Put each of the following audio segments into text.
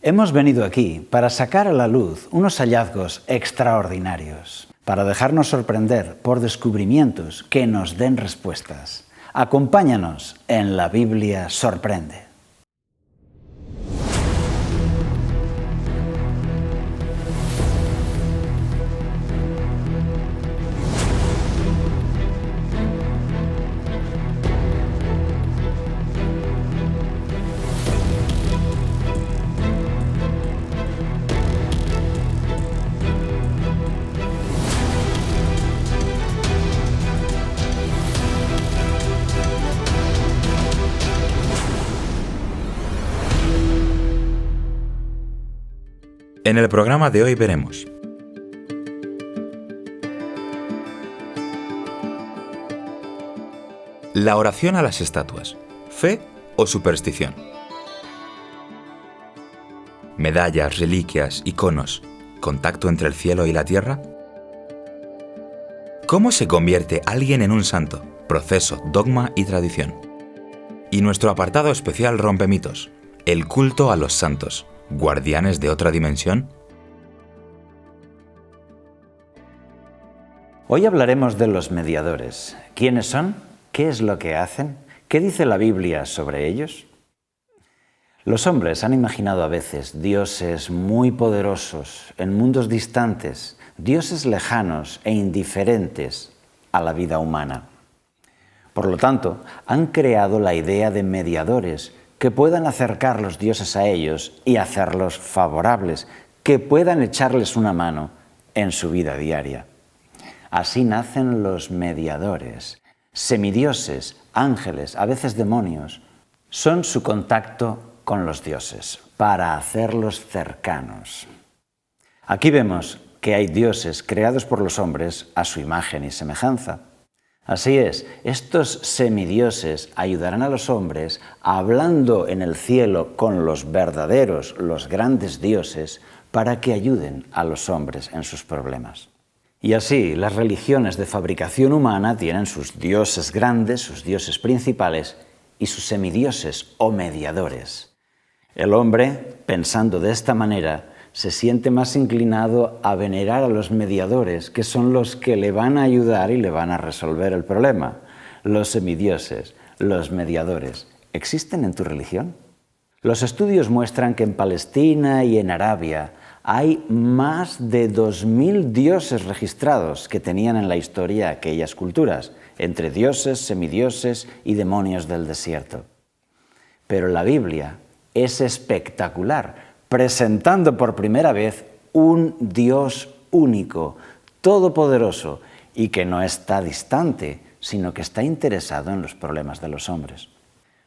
Hemos venido aquí para sacar a la luz unos hallazgos extraordinarios, para dejarnos sorprender por descubrimientos que nos den respuestas. Acompáñanos en La Biblia Sorprende. En el programa de hoy veremos la oración a las estatuas, fe o superstición, medallas, reliquias, iconos, contacto entre el cielo y la tierra. ¿Cómo se convierte alguien en un santo? Proceso, dogma y tradición. Y nuestro apartado especial rompe mitos, el culto a los santos. ¿Guardianes de otra dimensión? Hoy hablaremos de los mediadores. ¿Quiénes son? ¿Qué es lo que hacen? ¿Qué dice la Biblia sobre ellos? Los hombres han imaginado a veces dioses muy poderosos en mundos distantes, dioses lejanos e indiferentes a la vida humana. Por lo tanto, han creado la idea de mediadores que puedan acercar los dioses a ellos y hacerlos favorables, que puedan echarles una mano en su vida diaria. Así nacen los mediadores, semidioses, ángeles, a veces demonios. Son su contacto con los dioses, para hacerlos cercanos. Aquí vemos que hay dioses creados por los hombres a su imagen y semejanza. Así es, estos semidioses ayudarán a los hombres hablando en el cielo con los verdaderos, los grandes dioses, para que ayuden a los hombres en sus problemas. Y así, las religiones de fabricación humana tienen sus dioses grandes, sus dioses principales y sus semidioses o mediadores. El hombre, pensando de esta manera, se siente más inclinado a venerar a los mediadores, que son los que le van a ayudar y le van a resolver el problema. Los semidioses, los mediadores, ¿existen en tu religión? Los estudios muestran que en Palestina y en Arabia hay más de 2000 dioses registrados que tenían en la historia aquellas culturas, entre dioses, semidioses y demonios del desierto. Pero la Biblia es espectacular, presentando por primera vez un Dios único, todopoderoso, y que no está distante, sino que está interesado en los problemas de los hombres.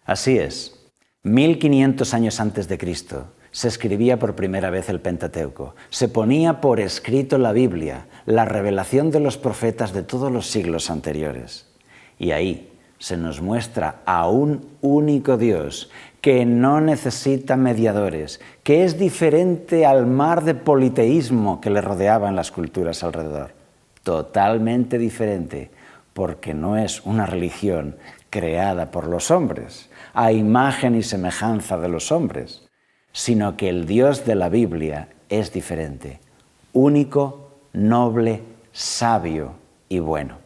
Así es, 1500 años antes de Cristo, se escribía por primera vez el Pentateuco, se ponía por escrito la Biblia, la revelación de los profetas de todos los siglos anteriores. Y ahí se nos muestra a un único Dios que no necesita mediadores, que es diferente al mar de politeísmo que le rodeaba en las culturas alrededor. Totalmente diferente, porque no es una religión creada por los hombres, a imagen y semejanza de los hombres, sino que el Dios de la Biblia es diferente, único, noble, sabio y bueno.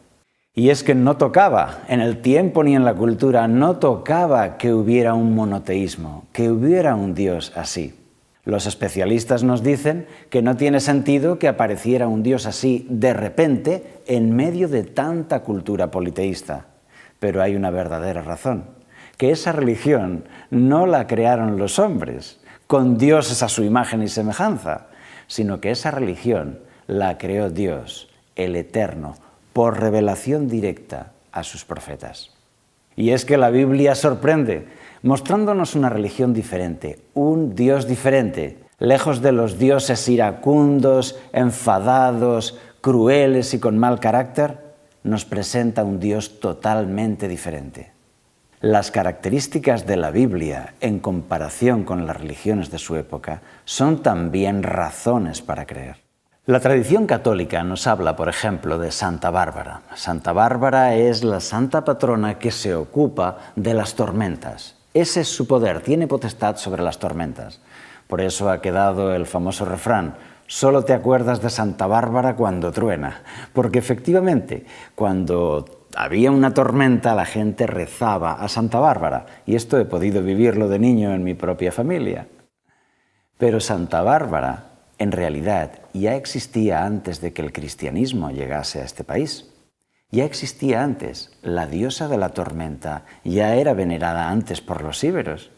Y es que no tocaba, en el tiempo ni en la cultura, no tocaba que hubiera un monoteísmo, que hubiera un Dios así. Los especialistas nos dicen que no tiene sentido que apareciera un Dios así de repente en medio de tanta cultura politeísta. Pero hay una verdadera razón, que esa religión no la crearon los hombres, con dioses a su imagen y semejanza, sino que esa religión la creó Dios, el Eterno, por revelación directa a sus profetas. Y es que la Biblia sorprende, mostrándonos una religión diferente, un Dios diferente, lejos de los dioses iracundos, enfadados, crueles y con mal carácter, nos presenta un Dios totalmente diferente. Las características de la Biblia, en comparación con las religiones de su época, son también razones para creer. La tradición católica nos habla, por ejemplo, de Santa Bárbara. Santa Bárbara es la santa patrona que se ocupa de las tormentas. Ese es su poder, tiene potestad sobre las tormentas. Por eso ha quedado el famoso refrán: solo te acuerdas de Santa Bárbara cuando truena. Porque efectivamente, cuando había una tormenta, la gente rezaba a Santa Bárbara. Y esto he podido vivirlo de niño en mi propia familia. Pero Santa Bárbara, en realidad, ya existía antes de que el cristianismo llegase a este país. Ya existía antes. La diosa de la tormenta ya era venerada antes por los íberos.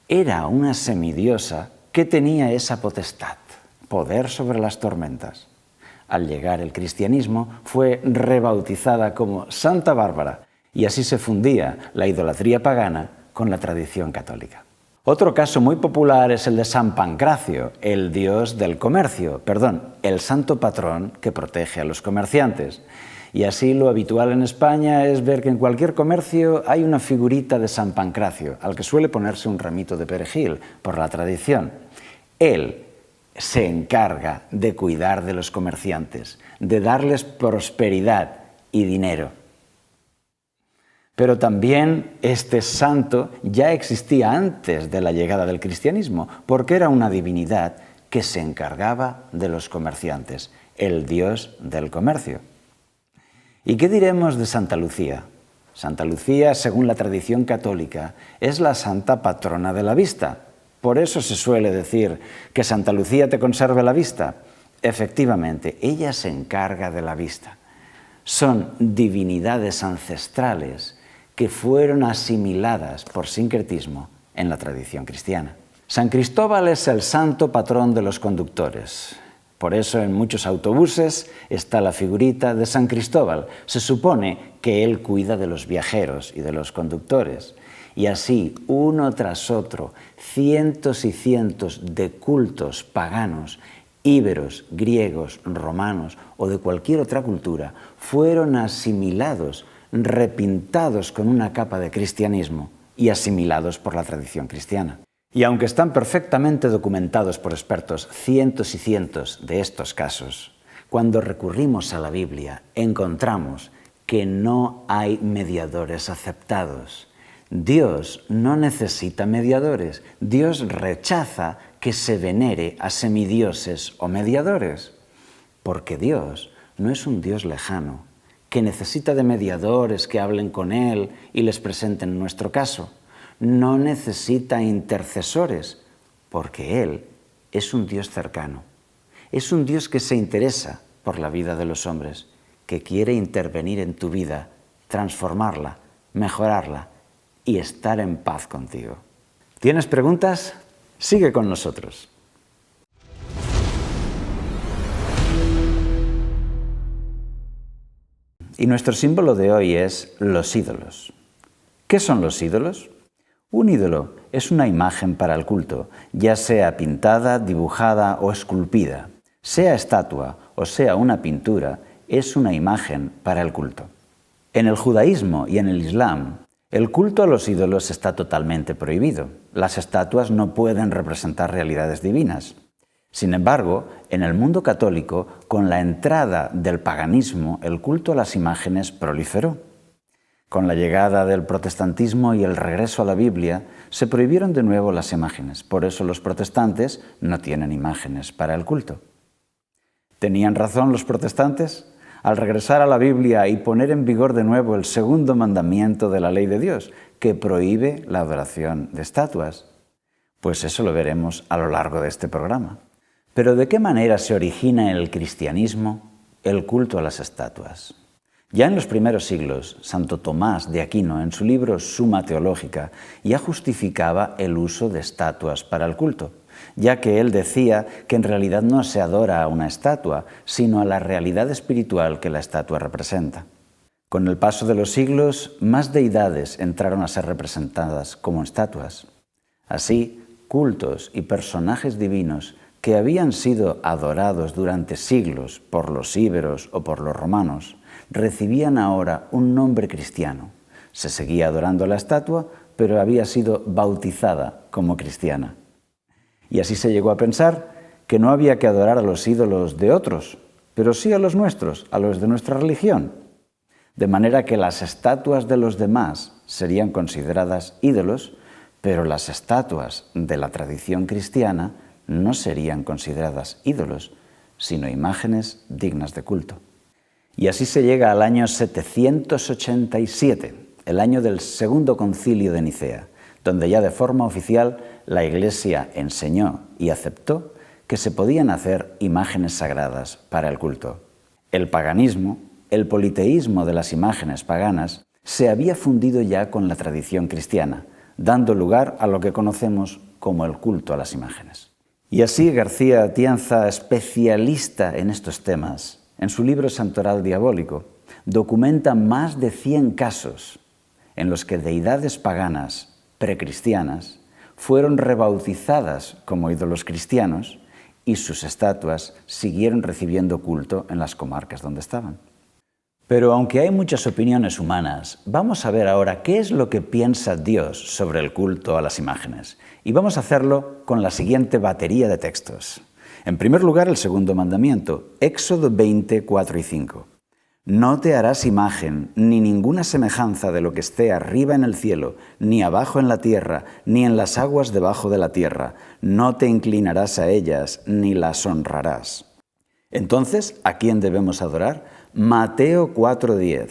Era una semidiosa que tenía esa potestad, poder sobre las tormentas. Al llegar el cristianismo, fue rebautizada como Santa Bárbara y así se fundía la idolatría pagana con la tradición católica. Otro caso muy popular es el de San Pancracio, el dios del comercio, el santo patrón que protege a los comerciantes. Y así lo habitual en España es ver que en cualquier comercio hay una figurita de San Pancracio, al que suele ponerse un ramito de perejil, por la tradición. Él se encarga de cuidar de los comerciantes, de darles prosperidad y dinero. Pero también este santo ya existía antes de la llegada del cristianismo, porque era una divinidad que se encargaba de los comerciantes, el dios del comercio. ¿Y qué diremos de Santa Lucía? Santa Lucía, según la tradición católica, es la santa patrona de la vista. Por eso se suele decir que Santa Lucía te conserve la vista. Efectivamente, ella se encarga de la vista. Son divinidades ancestrales que fueron asimiladas por sincretismo en la tradición cristiana. San Cristóbal es el santo patrón de los conductores. Por eso en muchos autobuses está la figurita de San Cristóbal. Se supone que él cuida de los viajeros y de los conductores. Y así, uno tras otro, cientos y cientos de cultos paganos, íberos, griegos, romanos o de cualquier otra cultura, fueron asimilados, repintados con una capa de cristianismo y asimilados por la tradición cristiana. Y aunque están perfectamente documentados por expertos cientos y cientos de estos casos, cuando recurrimos a la Biblia encontramos que no hay mediadores aceptados. Dios no necesita mediadores. Dios rechaza que se venere a semidioses o mediadores, porque Dios no es un Dios lejano, que necesita de mediadores que hablen con Él y les presenten nuestro caso. No necesita intercesores, porque Él es un Dios cercano. Es un Dios que se interesa por la vida de los hombres, que quiere intervenir en tu vida, transformarla, mejorarla y estar en paz contigo. ¿Tienes preguntas? Sigue con nosotros. Y nuestro símbolo de hoy es los ídolos. ¿Qué son los ídolos? Un ídolo es una imagen para el culto, ya sea pintada, dibujada o esculpida. Sea estatua o sea una pintura, es una imagen para el culto. En el judaísmo y en el islam, el culto a los ídolos está totalmente prohibido. Las estatuas no pueden representar realidades divinas. Sin embargo, en el mundo católico, con la entrada del paganismo, el culto a las imágenes proliferó. Con la llegada del protestantismo y el regreso a la Biblia, se prohibieron de nuevo las imágenes. Por eso los protestantes no tienen imágenes para el culto. ¿Tenían razón los protestantes? Al regresar a la Biblia y poner en vigor de nuevo el segundo mandamiento de la ley de Dios, que prohíbe la adoración de estatuas. Pues eso lo veremos a lo largo de este programa. Pero ¿de qué manera se origina en el cristianismo el culto a las estatuas? Ya en los primeros siglos, Santo Tomás de Aquino, en su libro Suma Teológica, ya justificaba el uso de estatuas para el culto, ya que él decía que en realidad no se adora a una estatua, sino a la realidad espiritual que la estatua representa. Con el paso de los siglos, más deidades entraron a ser representadas como estatuas. Así, cultos y personajes divinos que habían sido adorados durante siglos por los íberos o por los romanos, recibían ahora un nombre cristiano. Se seguía adorando la estatua, pero había sido bautizada como cristiana. Y así se llegó a pensar que no había que adorar a los ídolos de otros, pero sí a los nuestros, a los de nuestra religión. De manera que las estatuas de los demás serían consideradas ídolos, pero las estatuas de la tradición cristiana no serían consideradas ídolos, sino imágenes dignas de culto. Y así se llega al año 787, el año del Segundo Concilio de Nicea, donde ya de forma oficial la Iglesia enseñó y aceptó que se podían hacer imágenes sagradas para el culto. El paganismo, el politeísmo de las imágenes paganas, se había fundido ya con la tradición cristiana, dando lugar a lo que conocemos como el culto a las imágenes. Y así García Atienza, especialista en estos temas, en su libro Santoral Diabólico, documenta más de 100 casos en los que deidades paganas precristianas fueron rebautizadas como ídolos cristianos y sus estatuas siguieron recibiendo culto en las comarcas donde estaban. Pero aunque hay muchas opiniones humanas, vamos a ver ahora qué es lo que piensa Dios sobre el culto a las imágenes. Y vamos a hacerlo con la siguiente batería de textos. En primer lugar, el segundo mandamiento, Éxodo 20, 4 y 5. No te harás imagen ni ninguna semejanza de lo que esté arriba en el cielo, ni abajo en la tierra, ni en las aguas debajo de la tierra. No te inclinarás a ellas, ni las honrarás. Entonces, ¿a quién debemos adorar? Mateo 4:10.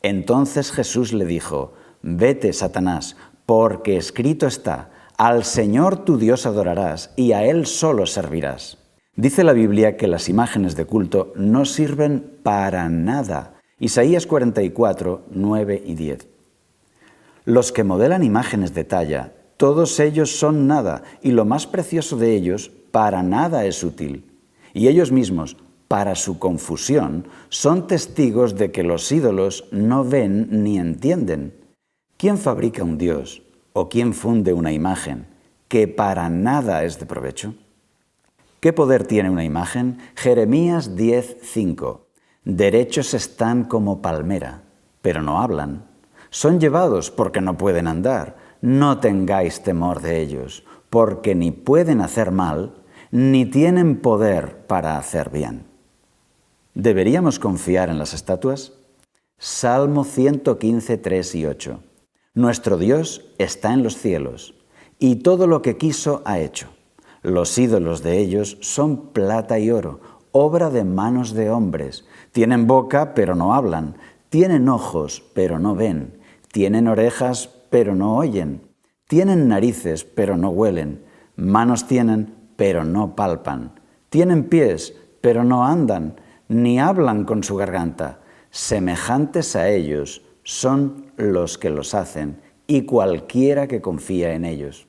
Entonces Jesús le dijo: Vete, Satanás, porque escrito está: al Señor tu Dios adorarás y a Él solo servirás. Dice la Biblia que las imágenes de culto no sirven para nada. Isaías 44, 9 y 10. Los que modelan imágenes de talla, todos ellos son nada, y lo más precioso de ellos para nada es útil. Y ellos mismos, para su confusión, son testigos de que los ídolos no ven ni entienden. ¿Quién fabrica un dios o quién funde una imagen que para nada es de provecho? ¿Qué poder tiene una imagen? Jeremías 10:5. Derechos están como palmera, pero no hablan. Son llevados porque no pueden andar. No tengáis temor de ellos, porque ni pueden hacer mal, ni tienen poder para hacer bien. ¿Deberíamos confiar en las estatuas? Salmo 115, 3 y 8. Nuestro Dios está en los cielos, y todo lo que quiso ha hecho. Los ídolos de ellos son plata y oro, obra de manos de hombres. Tienen boca, pero no hablan. Tienen ojos, pero no ven. Tienen orejas, pero no oyen. Tienen narices, pero no huelen. Manos tienen, pero no palpan. Tienen pies, pero no andan, ni hablan con su garganta. Semejantes a ellos son los que los hacen, y cualquiera que confía en ellos.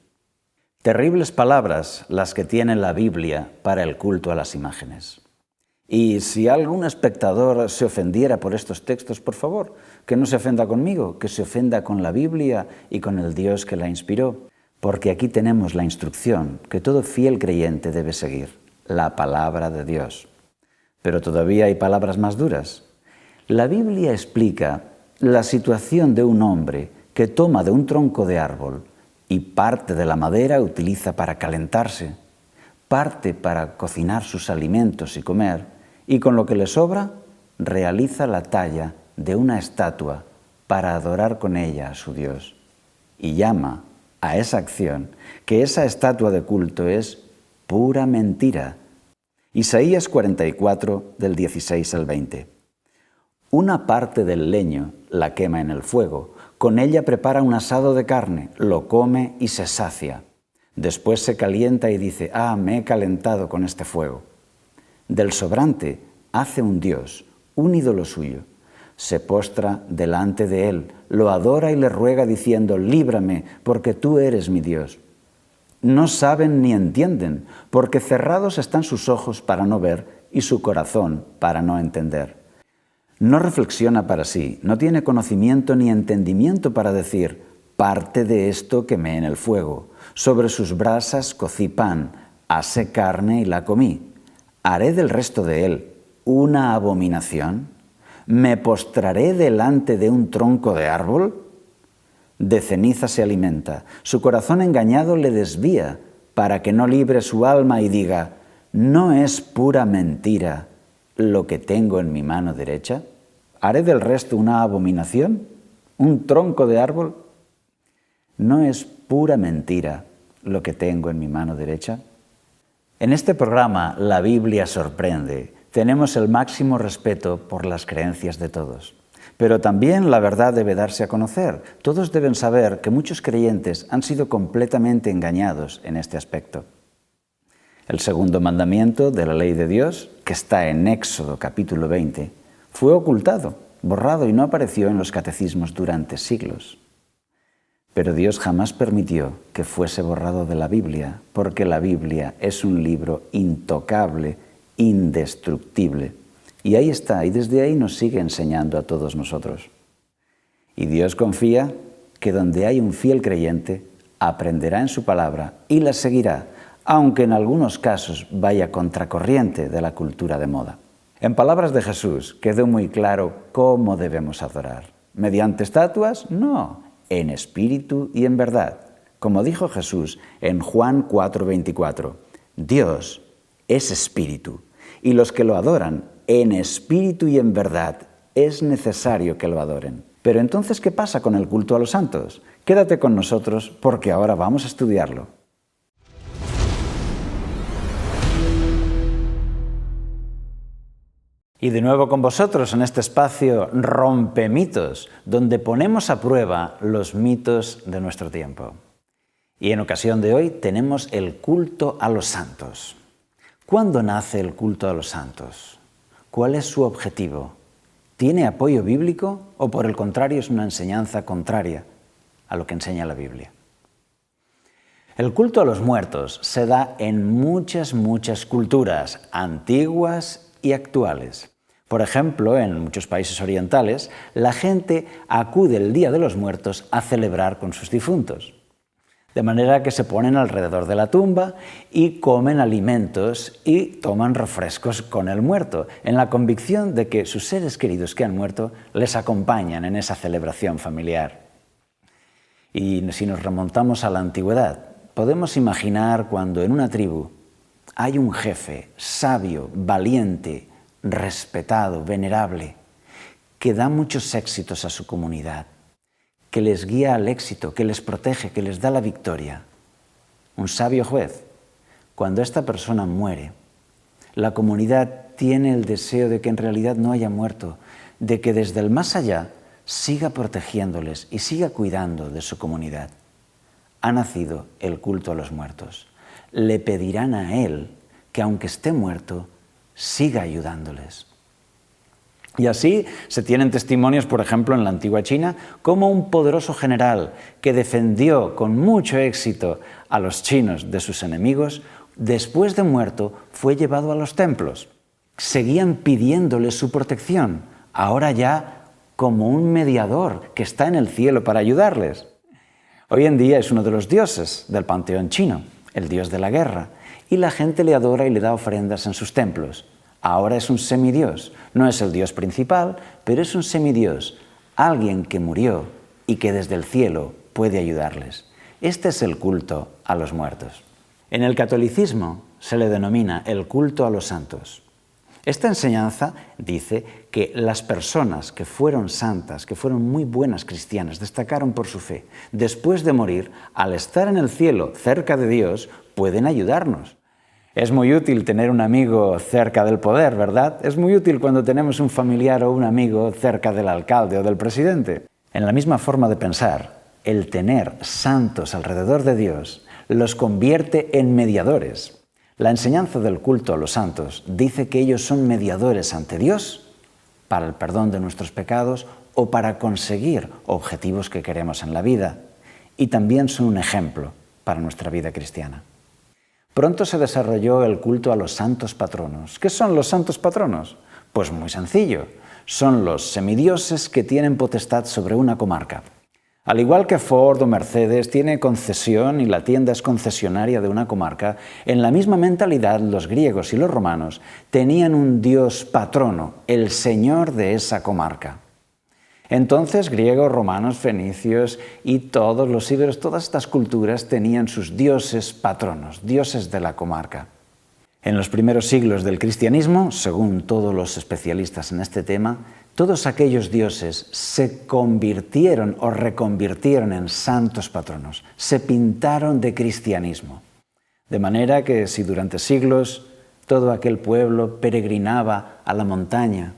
Terribles palabras las que tiene la Biblia para el culto a las imágenes. Y si algún espectador se ofendiera por estos textos, por favor, que no se ofenda conmigo, que se ofenda con la Biblia y con el Dios que la inspiró, porque aquí tenemos la instrucción que todo fiel creyente debe seguir, la palabra de Dios. Pero todavía hay palabras más duras. La Biblia explica la situación de un hombre que toma de un tronco de árbol y parte de la madera utiliza para calentarse, parte para cocinar sus alimentos y comer, y con lo que le sobra realiza la talla de una estatua para adorar con ella a su Dios. Y llama a esa acción que esa estatua de culto es pura mentira. Isaías 44, del 16 al 20. Una parte del leño la quema en el fuego, con ella prepara un asado de carne, lo come y se sacia. Después se calienta y dice: me he calentado con este fuego. Del sobrante hace un dios, un ídolo suyo. Se postra delante de él, lo adora y le ruega diciendo: líbrame, porque tú eres mi Dios. No saben ni entienden, porque cerrados están sus ojos para no ver y su corazón para no entender. No reflexiona para sí, no tiene conocimiento ni entendimiento para decir: parte de esto quemé en el fuego, sobre sus brasas cocí pan, asé carne y la comí. ¿Haré del resto de él una abominación? ¿Me postraré delante de un tronco de árbol? De ceniza se alimenta, su corazón engañado le desvía, para que no libre su alma y diga: ¿no es pura mentira lo que tengo en mi mano derecha? ¿Haré del resto una abominación? ¿Un tronco de árbol? ¿No es pura mentira lo que tengo en mi mano derecha? En este programa, La Biblia sorprende, tenemos el máximo respeto por las creencias de todos. Pero también la verdad debe darse a conocer. Todos deben saber que muchos creyentes han sido completamente engañados en este aspecto. El segundo mandamiento de la ley de Dios, que está en Éxodo capítulo 20, fue ocultado, borrado y no apareció en los catecismos durante siglos. Pero Dios jamás permitió que fuese borrado de la Biblia, porque la Biblia es un libro intocable, indestructible. Y ahí está, y desde ahí nos sigue enseñando a todos nosotros. Y Dios confía que donde hay un fiel creyente, aprenderá en su palabra y la seguirá, aunque en algunos casos vaya contracorriente de la cultura de moda. En palabras de Jesús quedó muy claro cómo debemos adorar. ¿Mediante estatuas? No, en espíritu y en verdad. Como dijo Jesús en Juan 4:24, Dios es espíritu, y los que lo adoran en espíritu y en verdad es necesario que lo adoren. Pero entonces, ¿qué pasa con el culto a los santos? Quédate con nosotros porque ahora vamos a estudiarlo. Y de nuevo con vosotros en este espacio Rompemitos, donde ponemos a prueba los mitos de nuestro tiempo. Y en ocasión de hoy tenemos el culto a los santos. ¿Cuándo nace el culto a los santos? ¿Cuál es su objetivo? ¿Tiene apoyo bíblico o por el contrario es una enseñanza contraria a lo que enseña la Biblia? El culto a los muertos se da en muchas culturas, antiguas y actuales. Por ejemplo, en muchos países orientales, la gente acude el Día de los Muertos a celebrar con sus difuntos. De manera que se ponen alrededor de la tumba y comen alimentos y toman refrescos con el muerto, en la convicción de que sus seres queridos que han muerto les acompañan en esa celebración familiar. Y si nos remontamos a la antigüedad, podemos imaginar cuando en una tribu hay un jefe sabio, valiente, respetado, venerable, que da muchos éxitos a su comunidad, que les guía al éxito, que les protege, que les da la victoria. Un sabio juez, cuando esta persona muere, la comunidad tiene el deseo de que en realidad no haya muerto, de que desde el más allá siga protegiéndoles y siga cuidando de su comunidad. Ha nacido el culto a los muertos. Le pedirán a él que aunque esté muerto, siga ayudándoles. Y así se tienen testimonios, por ejemplo, en la antigua China, como un poderoso general que defendió con mucho éxito a los chinos de sus enemigos, después de muerto fue llevado a los templos. Seguían pidiéndole su protección, ahora ya como un mediador que está en el cielo para ayudarles. Hoy en día es uno de los dioses del panteón chino, el dios de la guerra, y la gente le adora y le da ofrendas en sus templos. Ahora es un semidios, no es el dios principal, pero es un semidios, alguien que murió y que desde el cielo puede ayudarles. Este es el culto a los muertos. En el catolicismo se le denomina el culto a los santos. Esta enseñanza dice que las personas que fueron santas, que fueron muy buenas cristianas, destacaron por su fe, después de morir, al estar en el cielo cerca de Dios, pueden ayudarnos. Es muy útil tener un amigo cerca del poder, ¿verdad? Es muy útil cuando tenemos un familiar o un amigo cerca del alcalde o del presidente. En la misma forma de pensar, el tener santos alrededor de Dios los convierte en mediadores. La enseñanza del culto a los santos dice que ellos son mediadores ante Dios para el perdón de nuestros pecados o para conseguir objetivos que queremos en la vida. Y también son un ejemplo para nuestra vida cristiana. Pronto se desarrolló el culto a los santos patronos. ¿Qué son los santos patronos? Pues muy sencillo. Son los semidioses que tienen potestad sobre una comarca. Al igual que Ford o Mercedes tiene concesión y la tienda es concesionaria de una comarca, en la misma mentalidad los griegos y los romanos tenían un dios patrono, el señor de esa comarca. Entonces, griegos, romanos, fenicios y todos los íberos, todas estas culturas tenían sus dioses patronos, dioses de la comarca. En los primeros siglos del cristianismo, según todos los especialistas en este tema, todos aquellos dioses se convirtieron o reconvirtieron en santos patronos, se pintaron de cristianismo. De manera que si durante siglos todo aquel pueblo peregrinaba a la montaña,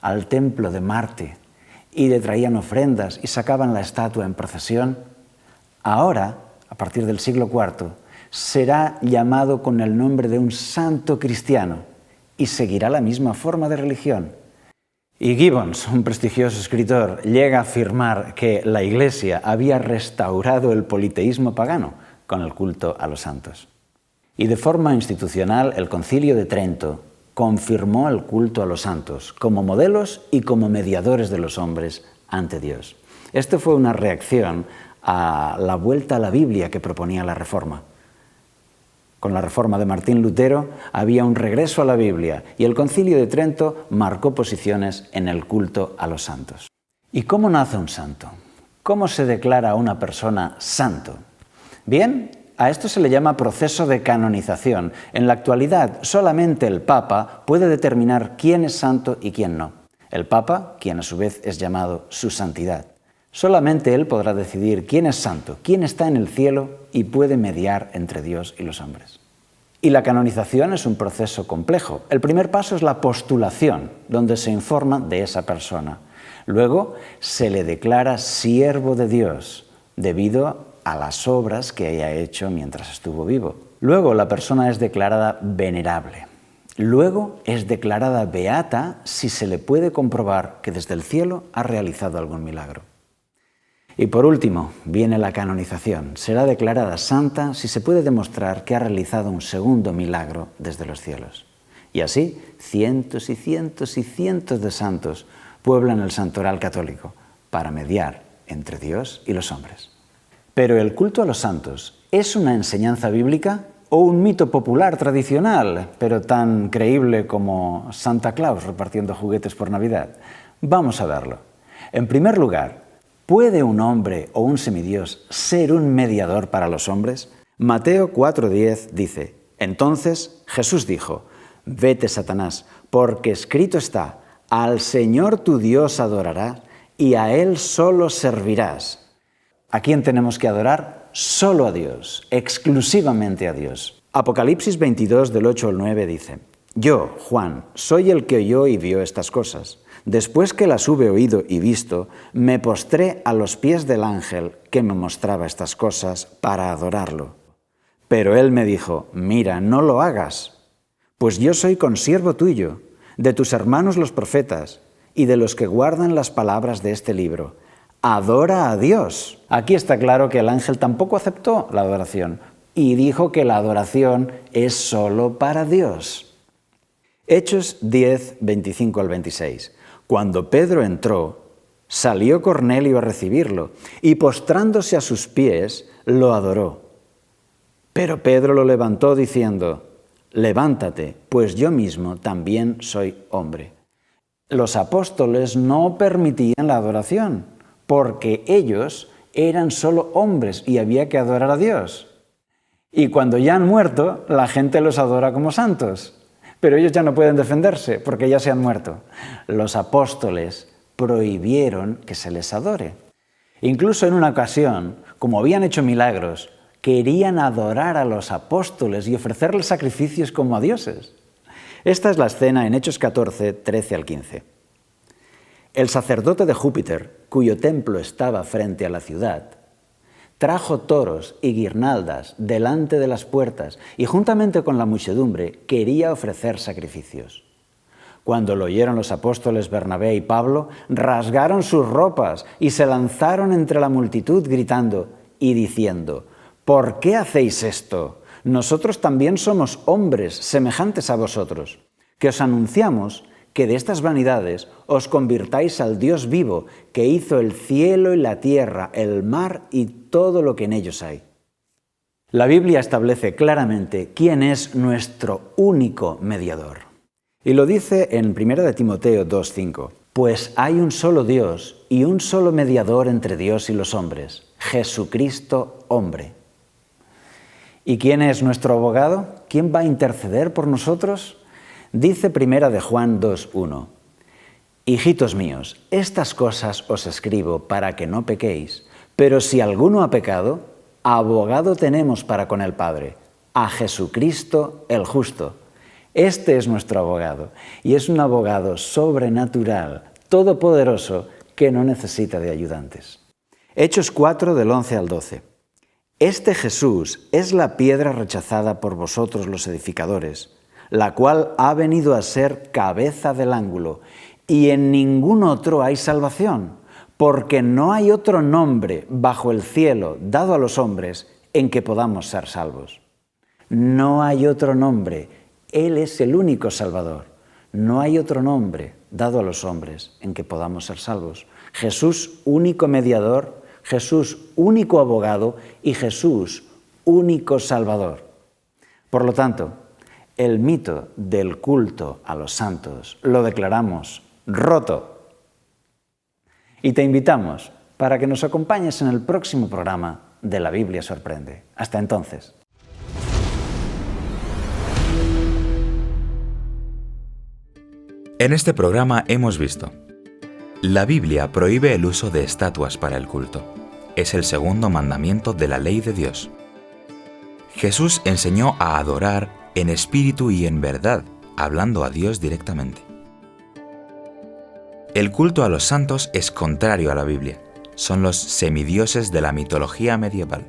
al templo de Marte, y le traían ofrendas y sacaban la estatua en procesión, ahora, a partir del siglo IV, será llamado con el nombre de un santo cristiano y seguirá la misma forma de religión. Y Gibbons, un prestigioso escritor, llega a afirmar que la Iglesia había restaurado el politeísmo pagano con el culto a los santos. Y de forma institucional, el Concilio de Trento confirmó el culto a los santos como modelos y como mediadores de los hombres ante Dios. Esto fue una reacción a la vuelta a la Biblia que proponía la Reforma. Con la Reforma de Martín Lutero había un regreso a la Biblia y el Concilio de Trento marcó posiciones en el culto a los santos. ¿Y cómo nace un santo? ¿Cómo se declara a una persona santo? Bien, a esto se le llama proceso de canonización. En la actualidad, solamente el Papa puede determinar quién es santo y quién no. El Papa, quien a su vez es llamado su santidad. Solamente él podrá decidir quién es santo, quién está en el cielo y puede mediar entre Dios y los hombres. Y la canonización es un proceso complejo. El primer paso es la postulación, donde se informa de esa persona. Luego se le declara siervo de Dios, debido a las obras que haya hecho mientras estuvo vivo. Luego la persona es declarada venerable. Luego es declarada beata si se le puede comprobar que desde el cielo ha realizado algún milagro. Y por último, viene la canonización. Será declarada santa si se puede demostrar que ha realizado un segundo milagro desde los cielos. Y así, cientos y cientos y cientos de santos pueblan el santoral católico para mediar entre Dios y los hombres. Pero el culto a los santos, ¿es una enseñanza bíblica o un mito popular tradicional, pero tan creíble como Santa Claus repartiendo juguetes por Navidad? Vamos a verlo. En primer lugar, ¿puede un hombre o un semidios ser un mediador para los hombres? Mateo 4:10 dice: Entonces Jesús dijo: Vete, Satanás, porque escrito está: Al Señor tu Dios adorarás y a Él solo servirás. ¿A quién tenemos que adorar? Solo a Dios, exclusivamente a Dios. Apocalipsis 22, del 8 al 9 dice: Yo, Juan, soy el que oyó y vio estas cosas. Después que las hube oído y visto, me postré a los pies del ángel que me mostraba estas cosas para adorarlo. Pero él me dijo: Mira, no lo hagas, pues yo soy consiervo tuyo, de tus hermanos los profetas y de los que guardan las palabras de este libro. Adora a Dios. Aquí está claro que el ángel tampoco aceptó la adoración y dijo que la adoración es solo para Dios. Hechos 10, 25 al 26. Cuando Pedro entró, salió Cornelio a recibirlo y postrándose a sus pies, lo adoró. Pero Pedro lo levantó diciendo: Levántate, pues yo mismo también soy hombre. Los apóstoles no permitían la adoración, porque ellos eran solo hombres y había que adorar a Dios. Y cuando ya han muerto, la gente los adora como santos. Pero ellos ya no pueden defenderse porque ya se han muerto. Los apóstoles prohibieron que se les adore. Incluso en una ocasión, como habían hecho milagros, querían adorar a los apóstoles y ofrecerles sacrificios como a dioses. Esta es la escena en Hechos 14, 13 al 15. El sacerdote de Júpiter, cuyo templo estaba frente a la ciudad, trajo toros y guirnaldas delante de las puertas y juntamente con la muchedumbre quería ofrecer sacrificios. Cuando lo oyeron los apóstoles Bernabé y Pablo, rasgaron sus ropas y se lanzaron entre la multitud gritando y diciendo: ¿Por qué hacéis esto? Nosotros también somos hombres semejantes a vosotros, que os anunciamos que de estas vanidades os convirtáis al Dios vivo, que hizo el cielo y la tierra, el mar y todo lo que en ellos hay. La Biblia establece claramente quién es nuestro único mediador. Y lo dice en 1 Timoteo 2:5. Pues hay un solo Dios y un solo mediador entre Dios y los hombres, Jesucristo hombre. ¿Y quién es nuestro abogado? ¿Quién va a interceder por nosotros? Dice 1 Juan 2:1. Hijitos míos, estas cosas os escribo para que no pequéis, pero si alguno ha pecado, abogado tenemos para con el Padre, a Jesucristo el justo. Este es nuestro abogado, y es un abogado sobrenatural, todopoderoso, que no necesita de ayudantes. Hechos 4, del 11 al 12. Este Jesús es la piedra rechazada por vosotros los edificadores, la cual ha venido a ser cabeza del ángulo, y en ningún otro hay salvación, porque no hay otro nombre bajo el cielo dado a los hombres en que podamos ser salvos. No hay otro nombre, Él es el único Salvador. No hay otro nombre dado a los hombres en que podamos ser salvos. Jesús, único mediador, Jesús, único abogado y Jesús, único Salvador. Por lo tanto, el mito del culto a los santos lo declaramos roto. Y te invitamos para que nos acompañes en el próximo programa de La Biblia Sorprende. Hasta entonces. En este programa hemos visto: la Biblia prohíbe el uso de estatuas para el culto. Es el segundo mandamiento de la ley de Dios. Jesús enseñó a adorar en espíritu y en verdad, hablando a Dios directamente. El culto a los santos es contrario a la Biblia. Son los semidioses de la mitología medieval.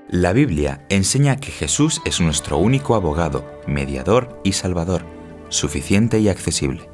La Biblia enseña que Jesús es nuestro único abogado, mediador y salvador, suficiente y accesible.